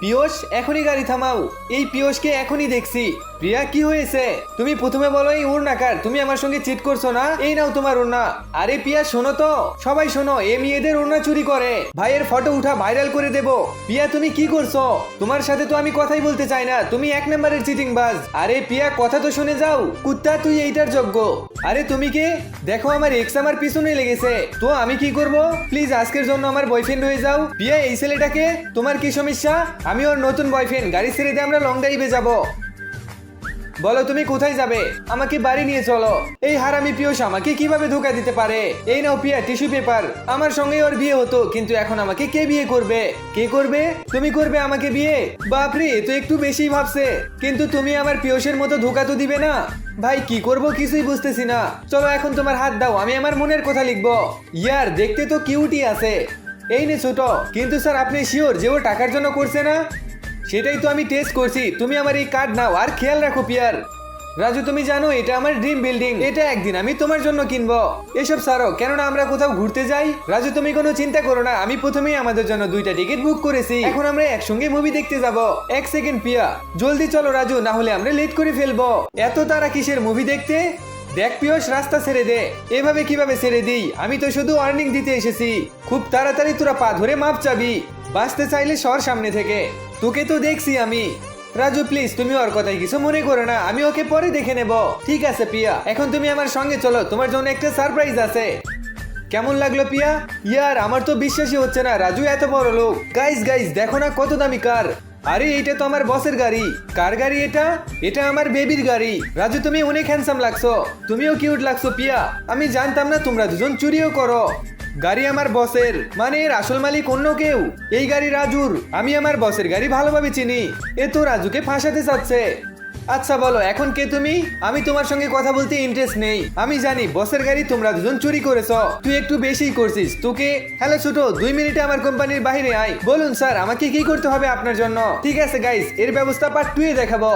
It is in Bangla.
পিয়স এখনই গাড়ি থামাও। এই পিয়সকে এখনই দেখছি। প্রিয়া কি হয়েছে? তুমি প্রথমে বলো এই ওড়নাকার, তুমি আমার সঙ্গে চিট করছো না? এই নাও তোমার ওড়না। আরে প্রিয়া শোনো তো, সবাই শোনো, এ মেয়েদের ওড়না চুরি করে, ভাইয়ের ফটো উঠা ভাইরাল করে দেবো। প্রিয়া তুমি কি করছো? তোমার সাথে তো আমি কথাই বলতে চাই না, তুমি এক নম্বরের চিটিং বাজ। আরে প্রিয়া কথা তো শুনে যাও, কুত্তা তুই এইটার যোগ্য। আরে তুমি কে? দেখো আমার এক্স আমার পিছনে লেগেছে, তো আমি কি করব? প্লিজ আজকের জন্য আমার বয়ফ্রেন্ড হয়ে যাও। প্রিয়া এই ছেলেটাকে, তোমার কি সমস্যা? আমি ওর নতুন বয়ফ্রেন্ড, গাড়ি ছেড়ে দিয়ে আমরা লং ড্রাইভে যাবো। বলো তুমি কোথায় যাবে? আমাকে বাড়ি নিয়ে চলো। এই হারামি পিয়স আমাকে কিভাবে ধোকা দিতে পারে? এই নাও পিয়া টিস্যু পেপার। আমার সঙ্গে ওর বিয়ে হতো, কিন্তু এখন আমাকে কে বিয়ে করবে? কে করবে? তুমি করবে আমাকে বিয়ে? বাপরে, এ তো একটু বেশি ভাবছে। কিন্তু তুমি আমার পিয়সের মতো ধোকা তো দিবে না। ভাই কি করব কিছুই বুঝতেছি না। চলো এখন তোমার হাত দাও, আমি আমার মনের কথা লিখবো। ইয়ার দেখতে তো কিউটই আছে। এই নে ছোট, কিন্তু স্যার আপনি শিওর যে ও টাকার জন্য করছে না? সেটাই তো আমি টেস্ট করছি। তুমি আমার এই কার্ড নাও, আর খেয়াল রাখো পিয়ার। রাজু তুমি জানো এটা আমার ড্রিম বিল্ডিং, এটা একদিন আমি তোমার জন্য কিনবো। এসব ছাড়ো, কেননা আমরা কোথাও ঘুরতে যাই। রাজু তুমি কোনো চিন্তা করো না, আমি প্রথমেই আমাদের জন্য 2টা টিকিট বুক করেছি। এখন আমরা একসঙ্গে মুভি দেখতে যাব। এক সেকেন্ড পিয়া, জলদি চলো রাজু, না হলে আমরা লেট করে ফেলবো। এত তারা কিসের মুভি দেখতে? দেখ পিয়স রাস্তা ছেড়ে দে। এভাবে কিভাবে ছেড়ে দিই? আমি তো শুধু ওয়ার্নিং দিতে এসেছি। খুব তাড়াতাড়ি তোরা পা ধরে মাপ চাবি। বাঁচতে চাইলে সর সামনে থেকে। তোকে তো দেখছি আমি। রাজু প্লিজ তুমি ওর কথাই কিছু মনে করো না, আমি ওকে পরে দেখে নেব। ঠিক আছে পিয়া, এখন তুমি আমার সঙ্গে চলো, তোমার জন্য একটা সারপ্রাইজ আছে। কেমন লাগলো পিয়া? ইয়ার আমার তো বিশ্বাসই হচ্ছে না রাজু এত বড় লোক। গাইস গাইস দেখো না কত দামি কার। আরে এটা তো আমার বসের গাড়ি। কার গাড়ি এটা? এটা আমার বেবির গাড়ি। রাজু তুমি অনেক হ্যান্ডসাম লাগছো, তুমিও কিউট লাগছো পিয়া। আমি জানতাম না তোমরা দুজন চুরিও করো। গাড়ি আমার বসের, মানে এর আসল মালিক অন্য কেউ। এই গাড়ি রাজুর। আমি আমার বসের গাড়ি ভালোভাবে চিনি। এ তো রাজুকে ফাঁসাতে চাচ্ছে। আচ্ছা বলো এখন কে তুমি? আমি তোমার সঙ্গে কথা বলতে ইন্টারেস্ট নেই। আমি জানি বসের গাড়ি তোমরা দুজন চুরি করেছো। তুই একটু বেশিই করছিস। তোকে হ্যালো ছোট, 2 মিনিটে আমার কোম্পানির বাইরে আয়। বলুন স্যার আমাকে কি করতে হবে আপনার জন্য? ঠিক আছে গাইস, এর ব্যবস্থা পার্ট 2 এ দেখাবো।